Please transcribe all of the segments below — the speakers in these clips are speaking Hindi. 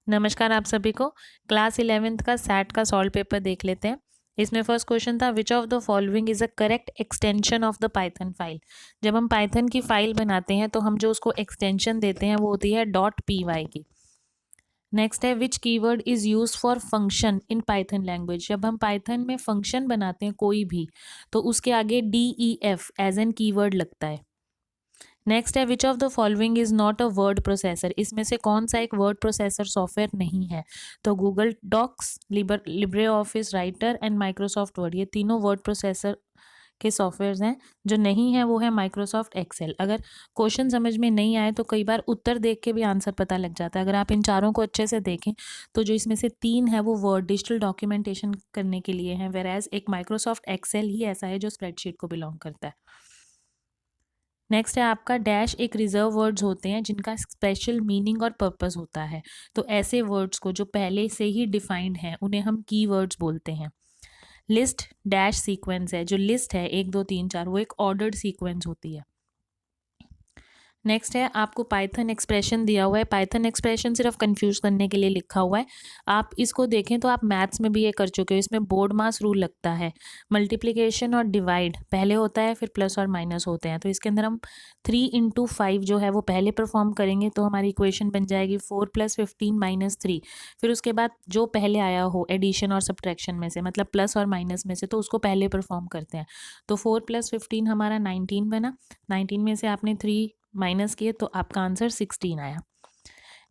नमस्कार आप सभी को। क्लास 11th का सैट का सॉल्व पेपर देख लेते हैं। इसमें फर्स्ट क्वेश्चन था which of the following is a correct extension of the Python file. जब हम पाइथन की फाइल बनाते हैं तो हम जो उसको एक्सटेंशन देते हैं वो होती है .py की। नेक्स्ट है which keyword is use for function in Python language. जब हम पाइथन में फंक्शन बनाते हैं कोई भी तो उसके आगे DEF एज एन कीवर्ड लगता है। नेक्स्ट है which of the following is not a word processor. इसमें से कौन सा एक वर्ड प्रोसेसर सॉफ्टवेयर नहीं है। तो Google Docs, Libre Office Writer and Microsoft Word, ये तीनों वर्ड प्रोसेसर के सॉफ्टवेयर्स हैं। जो नहीं है वो है माइक्रोसॉफ्ट एक्सेल। अगर क्वेश्चन समझ में नहीं आए तो कई बार उत्तर देख के भी आंसर पता लग जाता है। अगर आप इन चारों को अच्छे से देखें तो जो इसमें से 3 है वो वर्ड डिजिटल डॉक्यूमेंटेशन करने के लिए हैं, वेराज एक माइक्रोसॉफ्ट एक्सेल ही ऐसा है जो स्प्रेडशीट को बिलोंग करता है। नेक्स्ट है आपका डैश एक रिजर्व वर्ड्स होते हैं जिनका स्पेशल मीनिंग और पर्पस होता है। तो ऐसे वर्ड्स को जो पहले से ही डिफाइंड हैं उन्हें हम की वर्ड्स बोलते हैं। लिस्ट डैश सीक्वेंस है, जो लिस्ट है 1 2 3 4 वो एक ऑर्डर्ड सीक्वेंस होती है। नेक्स्ट है आपको पाइथन एक्सप्रेशन दिया हुआ है। पाइथन एक्सप्रेशन सिर्फ कंफ्यूज करने के लिए लिखा हुआ है। आप इसको देखें तो आप मैथ्स में भी ये कर चुके हो। इसमें बोर्ड मास रूल लगता है। मल्टीप्लिकेशन और डिवाइड पहले होता है, फिर प्लस और माइनस होते हैं। तो इसके अंदर हम 3 × 5 जो है वो पहले परफॉर्म करेंगे तो हमारी इक्वेशन बन जाएगी 4 + 15 - 3। फिर उसके बाद जो पहले आया हो एडिशन और सब्ट्रैक्शन में से, मतलब प्लस और माइनस में से, तो उसको पहले परफॉर्म करते हैं। तो 4 + 15 हमारा 19 बना। 19 में से आपने 3 माइनस किए तो आपका आंसर 16 आया।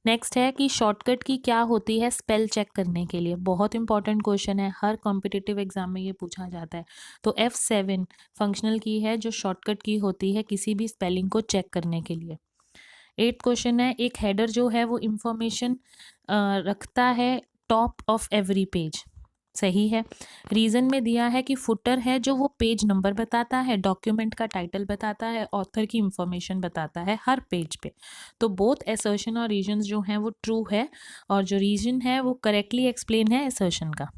नेक्स्ट है कि शॉर्टकट की क्या होती है स्पेल चेक करने के लिए। बहुत इंपॉर्टेंट क्वेश्चन है, हर कॉम्पिटिटिव एग्जाम में ये पूछा जाता है। तो F7 फंक्शनल की है जो शॉर्टकट की होती है किसी भी स्पेलिंग को चेक करने के लिए। 8th क्वेश्चन है एक हेडर जो है वो इंफॉर्मेशन रखता है टॉप ऑफ एवरी पेज। सही है। रीज़न में दिया है कि फुटर है जो वो पेज नंबर बताता है, डॉक्यूमेंट का टाइटल बताता है, ऑथर की इंफॉर्मेशन बताता है हर पेज पे। तो बोथ असर्शन और रीजन्स जो हैं वो ट्रू है, और जो रीजन है वो करेक्टली एक्सप्लेन है असर्शन का।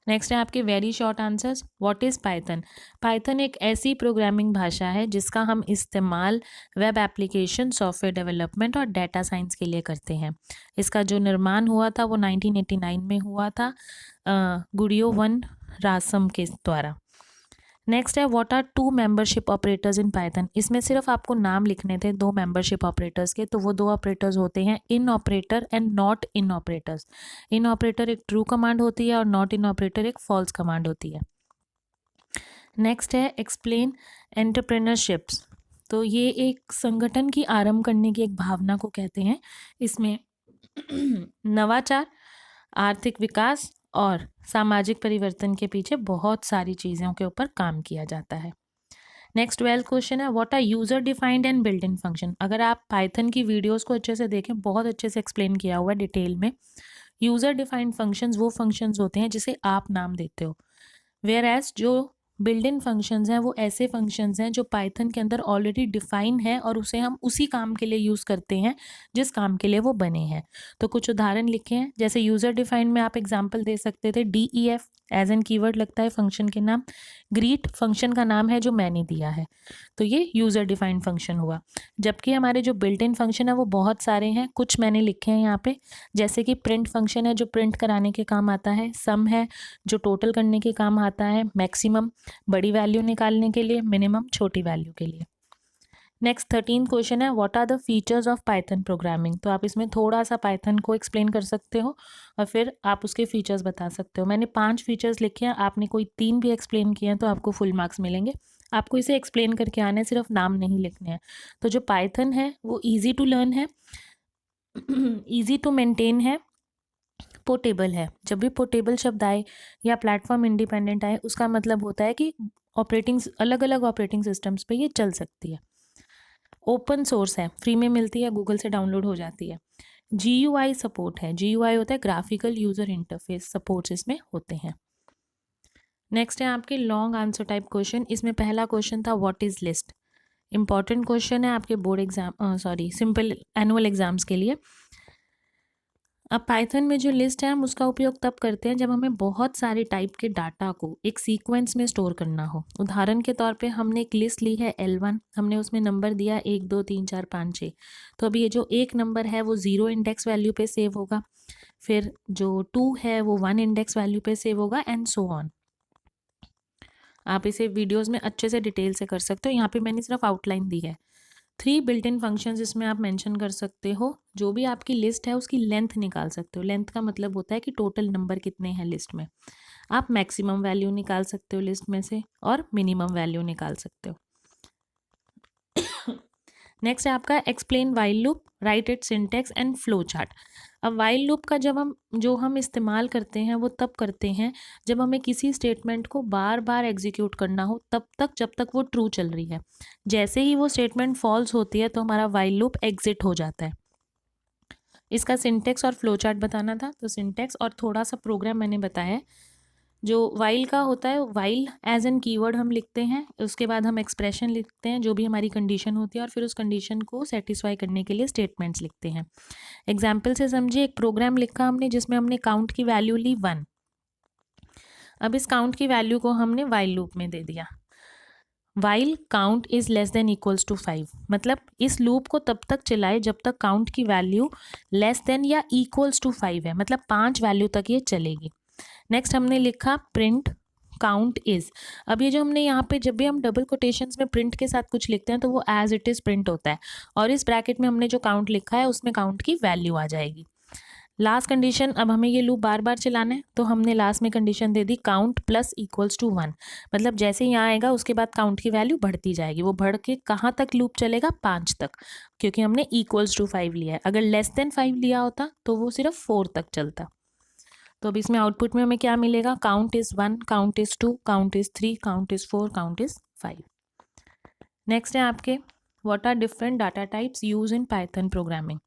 नेक्स्ट है आपके very short answers. What is Python. Python एक ऐसी प्रोग्रामिंग भाषा है जिसका हम इस्तेमाल वेब एप्लीकेशन, सॉफ्टवेयर डेवलपमेंट और डाटा साइंस के लिए करते हैं। इसका जो निर्माण हुआ था वो 1989 में हुआ था गुडियो वन रासम के द्वारा। नेक्स्ट है what are 2 membership operators in Python. इसमें सिर्फ आपको नाम लिखने थे 2 मेंबरशिप ऑपरेटर्स के। तो वो 2 ऑपरेटर्स होते हैं in operator and not in operators. In operator एक ट्रू कमांड होती है और नॉट इन ऑपरेटर एक फॉल्स कमांड होती है। नेक्स्ट है एक्सप्लेन एंटरप्रेन्योरशिप्स। तो ये एक संगठन की आरंभ करने की एक भावना को कहते हैं। इसमें नवाचार, आर्थिक विकास और सामाजिक परिवर्तन के पीछे बहुत सारी चीज़ों के ऊपर काम किया जाता है। नेक्स्ट 12th क्वेश्चन है what are user defined and built in function. अगर आप पाइथन की वीडियोस को अच्छे से देखें, बहुत अच्छे से एक्सप्लेन किया हुआ है डिटेल में। यूजर डिफाइंड फंक्शंस वो फंक्शंस होते हैं जिसे आप नाम देते हो, वेयर एज जो बिल्ड इन फंक्शंस हैं वो ऐसे फंक्शंस हैं जो पाइथन के अंदर ऑलरेडी डिफाइन है और उसे हम उसी काम के लिए यूज़ करते हैं जिस काम के लिए वो बने हैं। तो कुछ उदाहरण लिखे हैं, जैसे यूज़र डिफाइंड में आप एग्जांपल दे सकते थे DEF एज एन कीवर्ड लगता है फंक्शन के नाम। ग्रीट फंक्शन का नाम है जो मैंने दिया है, तो ये यूज़र डिफाइंड फंक्शन हुआ। जबकि हमारे जो बिल्ट इन फंक्शन है वो बहुत सारे हैं, कुछ मैंने लिखे हैं यहाँ पे। जैसे कि प्रिंट फंक्शन है जो प्रिंट कराने के काम आता है, सम है जो टोटल करने के काम आता है, मैक्सिमम बड़ी वैल्यू निकालने के लिए, मिनिमम छोटी वैल्यू के लिए। नेक्स्ट 13 क्वेश्चन है what are the features of Python programming. तो आप इसमें थोड़ा सा पाइथन को एक्सप्लेन कर सकते हो और फिर आप उसके फीचर्स बता सकते हो। मैंने 5 फीचर्स लिखे हैं, आपने कोई 3 भी एक्सप्लेन किए हैं तो आपको फुल मार्क्स मिलेंगे। आपको इसे एक्सप्लेन करके आने, सिर्फ नाम नहीं लिखने हैं। तो जो पाइथन है वो ईजी टू लर्न है, ईजी टू मेंटेन है, पोर्टेबल है। जब भी पोर्टेबल शब्द आए या प्लेटफॉर्म इंडिपेंडेंट आए उसका मतलब होता है कि ऑपरेटिंग अलग अलग ऑपरेटिंग सिस्टम्स पे ये चल सकती है। ओपन सोर्स है, फ्री में मिलती है, गूगल से डाउनलोड हो जाती है। GUI सपोर्ट है, GUI होता है ग्राफिकल यूजर इंटरफेस, सपोर्ट्स इसमें होते हैं। नेक्स्ट है आपके लॉन्ग आंसर टाइप क्वेश्चन। इसमें पहला क्वेश्चन था what is list. Important question है आपके board exam, simple annual exams के लिए। अब पाइथन में जो लिस्ट है हम उसका उपयोग तब करते हैं जब हमें बहुत सारे टाइप के डाटा को एक सीक्वेंस में स्टोर करना हो। उदाहरण के तौर पे हमने एक लिस्ट ली है L1, हमने उसमें नंबर दिया 1 2 3 4 5 6। तो अब ये जो एक नंबर है वो 0 इंडेक्स वैल्यू पे सेव होगा, फिर जो 2 है वो 1 इंडेक्स वैल्यू पे सेव होगा एंड सो ऑन। आप इसे वीडियोज़ में अच्छे से डिटेल से कर सकते हो, यहाँ पे मैंने सिर्फ आउटलाइन दी है। 3 बिल्ट इन फंक्शंस इसमें आप मेंशन कर सकते हो। जो भी आपकी लिस्ट है उसकी लेंथ निकाल सकते हो। लेंथ का मतलब होता है कि टोटल नंबर कितने हैं लिस्ट में। आप मैक्सिमम वैल्यू निकाल सकते हो लिस्ट में से और मिनिमम वैल्यू निकाल सकते हो। नेक्स्ट है आपका explain while loop, write it syntax and flow chart. अब वाइल लूप का जो हम इस्तेमाल करते हैं वो तब करते हैं जब हमें किसी स्टेटमेंट को बार बार एग्जीक्यूट करना हो, तब तक जब तक वो ट्रू चल रही है। जैसे ही वो स्टेटमेंट फॉल्स होती है तो हमारा वाइल लूप एग्जिट हो जाता है। इसका सिंटेक्स और फ्लो चार्ट बताना था, तो सिंटेक्स और थोड़ा सा प्रोग्राम मैंने बताया है। जो वाइल का होता है, वाइल एज एन कीवर्ड हम लिखते हैं, उसके बाद हम एक्सप्रेशन लिखते हैं जो भी हमारी कंडीशन होती है, और फिर उस कंडीशन को सेटिस्फाई करने के लिए स्टेटमेंट्स लिखते हैं। एग्जाम्पल से समझिए, एक प्रोग्राम लिखा हमने जिसमें हमने काउंट की वैल्यू ली 1। अब इस काउंट की वैल्यू को हमने वाइल लूप में दे दिया। While count is less than equals to 5, मतलब इस लूप को तब तक चलाए जब तक काउंट की वैल्यू लेस देन या इक्वल्स टू 5 है, मतलब 5 वैल्यू तक ये चलेगी। नेक्स्ट हमने लिखा प्रिंट काउंट इज। अब ये जो हमने यहाँ पे जब भी हम डबल कोटेशंस में प्रिंट के साथ कुछ लिखते हैं तो वो एज इट इज प्रिंट होता है, और इस ब्रैकेट में हमने जो काउंट लिखा है उसमें काउंट की वैल्यू आ जाएगी। लास्ट कंडीशन, अब हमें ये लूप बार बार चलाना है तो हमने लास्ट में कंडीशन दे दी काउंट प्लस इक्वल्स टू 1, मतलब जैसे यहाँ आएगा उसके बाद काउंट की वैल्यू बढ़ती जाएगी। वो बढ़ के कहाँ तक लूप चलेगा, 5 तक, क्योंकि हमने इक्वल्स टू 5 लिया है। अगर लेस देन 5 लिया होता तो वो सिर्फ 4 तक चलता। तो अब इसमें आउटपुट में हमें क्या मिलेगा, count is 1, count is 2, count is 3, count is 4, count is 5। Next है आपके what are different data types use in Python programming.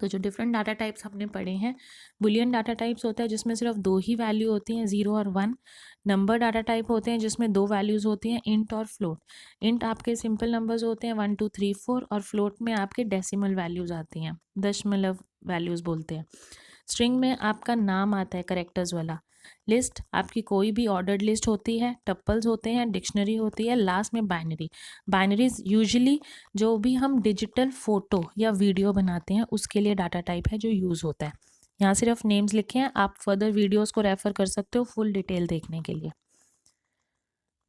तो जो डिफरेंट डाटा टाइप्स हमने पढ़े हैं, बुलियन डाटा टाइप्स होता है जिसमें सिर्फ 2 ही वैल्यू होती हैं, 0 और 1। नंबर डाटा टाइप होते हैं जिसमें 2 वैल्यूज़ होती हैं, इंट और फ्लोट। इंट आपके सिंपल नंबर्स होते हैं 1 2 3 4, और फ्लोट में आपके डेसिमल वैल्यूज़ आती हैं, दशमलव वैल्यूज़ बोलते हैं। स्ट्रिंग में आपका नाम आता है करेक्टर्स वाला। लिस्ट आपकी कोई भी ऑर्डर्ड लिस्ट होती है, टप्पल्स होते हैं, डिक्शनरी होती है, लास्ट में बाइनरी। बाइनरीज यूजुअली जो भी हम डिजिटल फोटो या वीडियो बनाते हैं उसके लिए डाटा टाइप है जो यूज़ होता है। यहाँ सिर्फ नेम्स लिखे हैं, आप फर्दर वीडियोस को रेफर कर सकते हो फुल डिटेल देखने के लिए।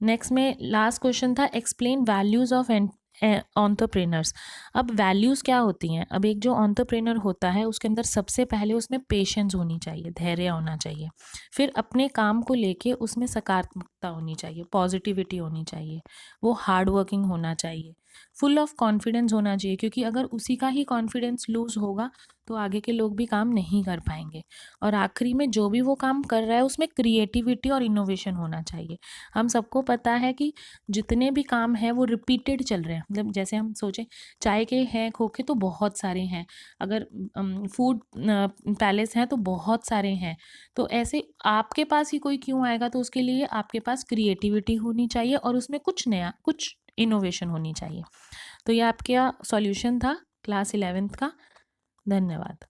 नेक्स्ट में लास्ट क्वेश्चन था एक्सप्लेन वैल्यूज़ ऑफ एंटरप्रेन्योर्स। अब वैल्यूज़ क्या होती हैं, अब एक जो एंटरप्रेन्योर होता है उसके अंदर सबसे पहले उसमें पेशेंस होनी चाहिए, धैर्य होना चाहिए। फिर अपने काम को लेके उसमें सकारात्मकता होनी चाहिए, पॉजिटिविटी होनी चाहिए, वो हार्ड वर्किंग होना चाहिए, फुल ऑफ कॉन्फिडेंस होना चाहिए, क्योंकि अगर उसी का ही कॉन्फिडेंस लूज़ होगा तो आगे के लोग भी काम नहीं कर पाएंगे। और आखिरी में जो भी वो काम कर रहा है उसमें क्रिएटिविटी और इनोवेशन होना चाहिए। हम सबको पता है कि जितने भी काम हैं वो रिपीटेड चल रहे हैं, मतलब जैसे हम सोचें चाय के हैं खोखे तो बहुत सारे हैं, अगर फूड पैलेस हैं तो बहुत सारे हैं। तो ऐसे आपके पास ही कोई क्यों आएगा, तो उसके लिए आपके पास क्रिएटिविटी होनी चाहिए और उसमें कुछ नया, कुछ इनोवेशन होनी चाहिए। तो ये आपका सॉल्यूशन था क्लास 11th का। धन्यवाद।